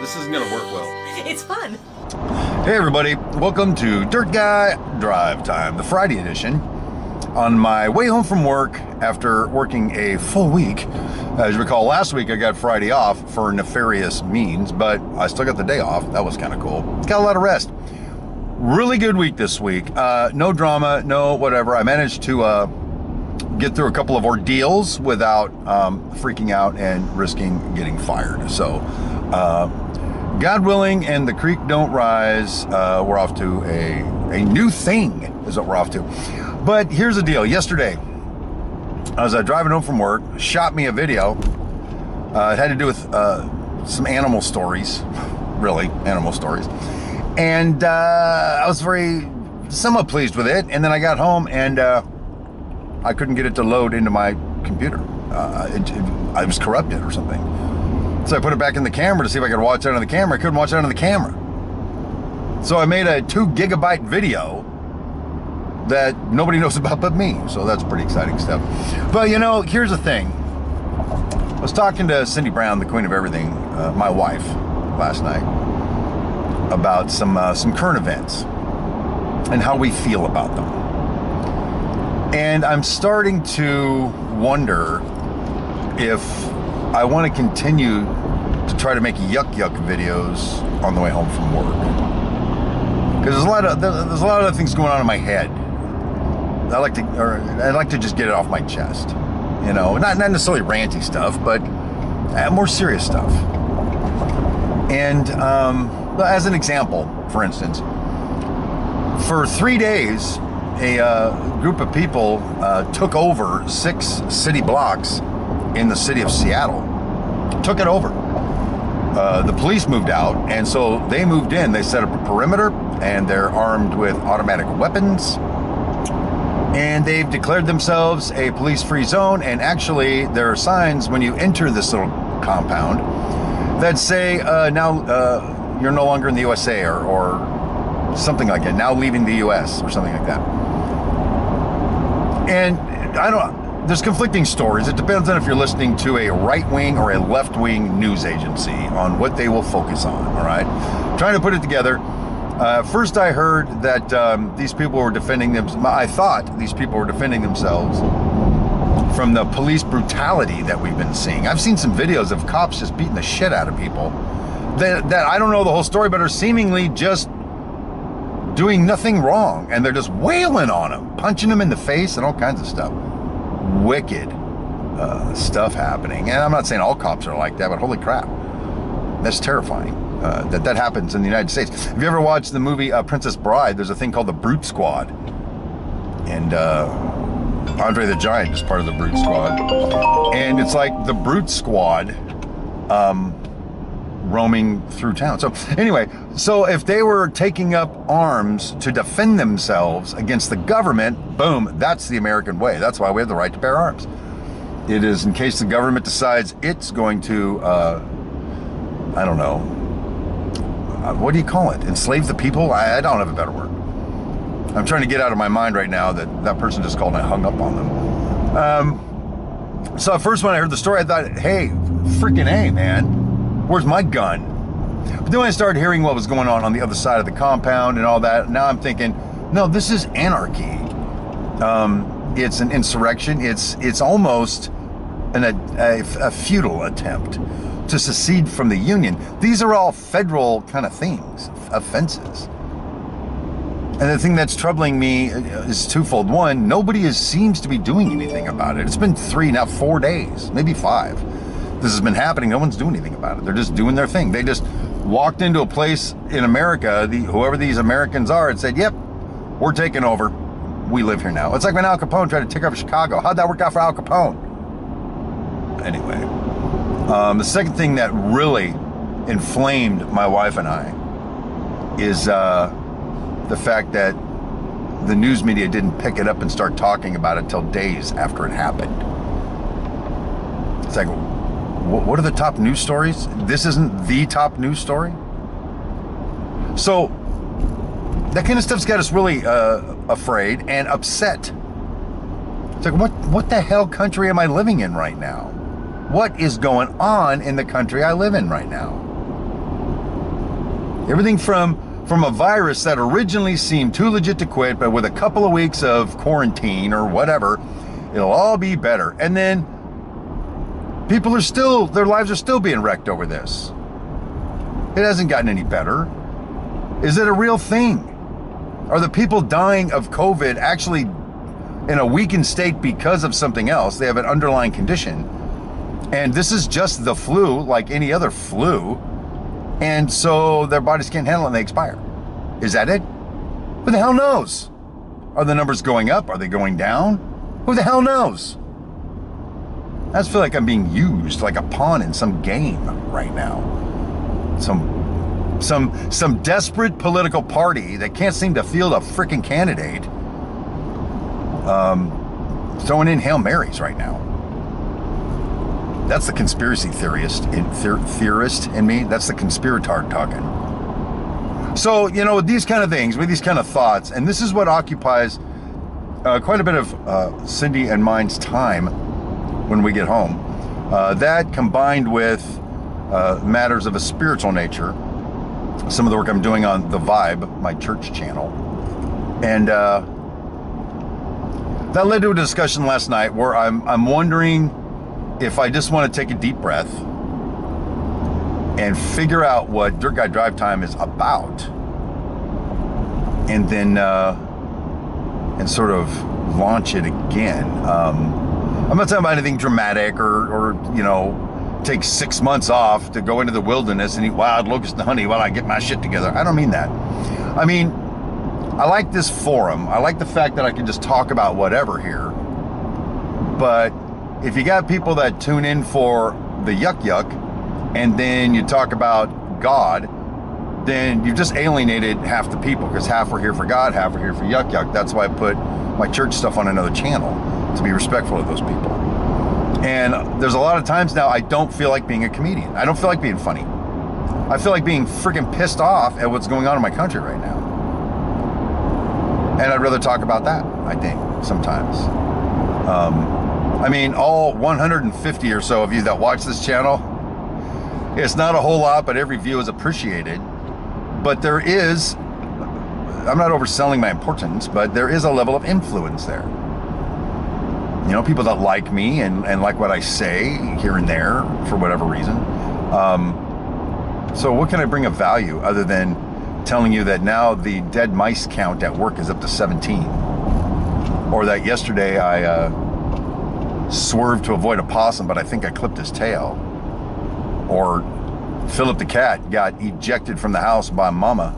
This isn't gonna work well. It's fun. Hey everybody, welcome to Dirt Guy Drive Time, the Friday edition. On my way home from work after working a full week. As you recall, last week I got Friday off for nefarious means, but I still got the day off. That was kind of cool. Got a lot of rest. Really good week this week. No drama, no whatever. I managed to get through a couple of ordeals without freaking out and risking getting fired. So, God willing, and the creek don't rise, we're off to a new thing is what we're off to. But here's the deal. Yesterday, I was driving home from work, shot me a video. It had to do with some animal stories, really, animal stories. And I was somewhat pleased with it. And then I got home and I couldn't get it to load into my computer. I was corrupted or something. So I put it back in the camera to see if I could watch it on the camera. I couldn't watch it on the camera. So I made a 2 gigabyte video that nobody knows about but me. So that's pretty exciting stuff. But you know, here's the thing. I was talking to Cindy Brown, the queen of everything, my wife, last night, about some current events and how we feel about them. And I'm starting to wonder if I want to continue to try to make yuck videos on the way home from work. Because there's a lot of other things going on in my head. I'd like to just get it off my chest. You know, not necessarily ranty stuff, but more serious stuff. And as an example, for instance, for 3 days, a group of people took over 6 city blocks in the city of Seattle. Took it over. The police moved out, and so they moved in. They set up a perimeter, and they're armed with automatic weapons. And they've declared themselves a police-free zone, and actually there are signs when you enter this little compound that say, now you're no longer in the USA, or something like that, now leaving the US, or something like that. And there's conflicting stories. It depends on if you're listening to a right-wing or a left-wing news agency on what they will focus on, all right? Trying to put it together. First I heard that these people were defending themselves. I thought these people were defending themselves from the police brutality that we've been seeing. I've seen some videos of cops just beating the shit out of people that I don't know the whole story, but are seemingly just doing nothing wrong. And they're just wailing on them, punching them in the face and all kinds of stuff. Wicked stuff happening. And I'm not saying all cops are like that, but holy crap, that's terrifying. That happens in the United States. Have you ever watched the movie Princess Bride? There's a thing called the Brute Squad. And Andre the Giant is part of the Brute Squad. And it's like the Brute Squad roaming through town. So anyway, so if they were taking up arms to defend themselves against the government, boom, that's the American way. That's why we have the right to bear arms. It is in case the government decides it's going to, I don't know, what do you call it? Enslave the people? I don't have a better word. I'm trying to get out of my mind right now that person just called and I hung up on them. So at first when I heard the story, I thought, hey, freaking A, man, where's my gun? But then when I started hearing what was going on the other side of the compound and all that, now I'm thinking, no, this is anarchy. It's an insurrection. It's almost a futile attempt to secede from the Union. These are all federal kind of things, offenses. And the thing that's troubling me is twofold. One, nobody seems to be doing anything about it. It's been 4 days, maybe 5. This has been happening. No one's doing anything about it. They're just doing their thing. They just walked into a place in America, whoever these Americans are, and said, yep, we're taking over. We live here now. It's like when Al Capone tried to take over Chicago. How'd that work out for Al Capone? Anyway, the second thing that really inflamed my wife and I is the fact that the news media didn't pick it up and start talking about it till days after it happened. It's like, what are the top news stories? This isn't the top news story? So that kind of stuff's got us really afraid and upset. It's like, what the hell country am I living in right now? what is going on in the country I live in right now. Everything from a virus that originally seemed too legit to quit, but with a couple of weeks of quarantine or whatever, it'll all be better. And then people are still, their lives are still being wrecked over this. It hasn't gotten any better. Is it a real thing? Are the people dying of COVID actually in a weakened state because of something else? They have an underlying condition. And this is just the flu, like any other flu. And so their bodies can't handle it and they expire. Is that it? Who the hell knows? Are the numbers going up? Are they going down? Who the hell knows? I just feel like I'm being used like a pawn in some game right now. Some desperate political party that can't seem to field a freaking candidate throwing in Hail Marys right now. That's the conspiracy theorist in me. That's the conspiratard talking. So, you know, with these kind of things, with these kind of thoughts, and this is what occupies quite a bit of Cindy and mine's time when we get home. That combined with matters of a spiritual nature, some of the work I'm doing on The Vibe, my church channel. And that led to a discussion last night where I'm wondering if I just want to take a deep breath and figure out what Dirt Guy Drive Time is about, and then and sort of launch it again. I'm not talking about anything dramatic or you know, take 6 months off to go into the wilderness and eat wild locust and honey while I get my shit together. I don't mean that. I mean, I like this forum. I like the fact that I can just talk about whatever here. But if you got people that tune in for the yuck and then you talk about God, then you've just alienated half the people, because half are here for God, half are here for yuck. That's why I put my church stuff on another channel, to be respectful of those people. And there's a lot of times now I don't feel like being a comedian. I don't feel like being funny. I feel like being freaking pissed off at what's going on in my country right now. And I'd rather talk about that, I think, sometimes. I mean, all 150 or so of you that watch this channel, it's not a whole lot, but every view is appreciated. But there is, I'm not overselling my importance, but there is a level of influence there. You know, people that like me and like what I say here and there for whatever reason. So what can I bring of value other than telling you that now the dead mice count at work is up to 17? Or that yesterday I swerved to avoid a possum, but I think I clipped his tail. Or Philip the cat got ejected from the house by mama.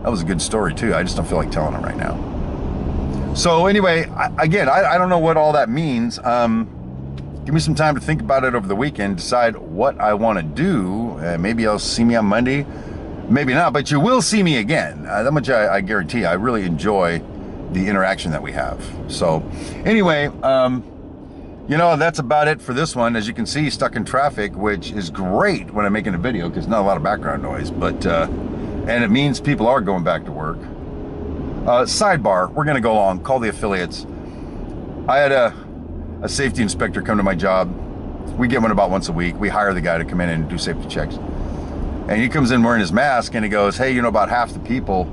That was a good story too. I just don't feel like telling it right now. So anyway, I don't know what all that means. Give me some time to think about it over the weekend, decide what I want to do. Maybe I'll see me on Monday, maybe not, but you will see me again. That much I guarantee. I really enjoy the interaction that we have. So anyway, you know, that's about it for this one. As you can see, stuck in traffic, which is great when I'm making a video because not a lot of background noise, but and it means people are going back to work. Sidebar, we're gonna go along, call the affiliates. I had a safety inspector come to my job. We get one about once a week. We hire the guy to come in and do safety checks. And he comes in wearing his mask and he goes, hey, you know, about half the people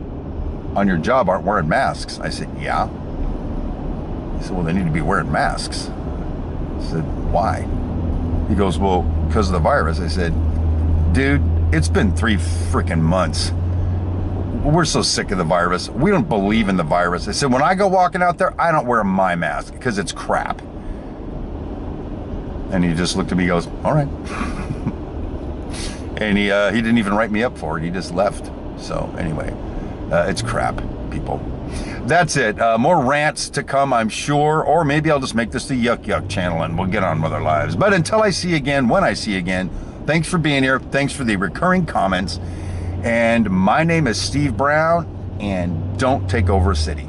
on your job aren't wearing masks. I said, yeah. He said, well, they need to be wearing masks. I said, why? He goes, well, because of the virus. I said, dude, it's been 3 freaking months. We're so sick of the virus. We don't believe in the virus. I said, when I go walking out there, I don't wear my mask because it's crap. And he just looked at me and goes, all right. And he didn't even write me up for it. He just left. So anyway, it's crap, people. That's it. More rants to come, I'm sure. Or maybe I'll just make this the Yuck channel and we'll get on with our lives. But until I see you again, when I see you again, thanks for being here. Thanks for the recurring comments. And my name is Steve Brown, and don't take over a city.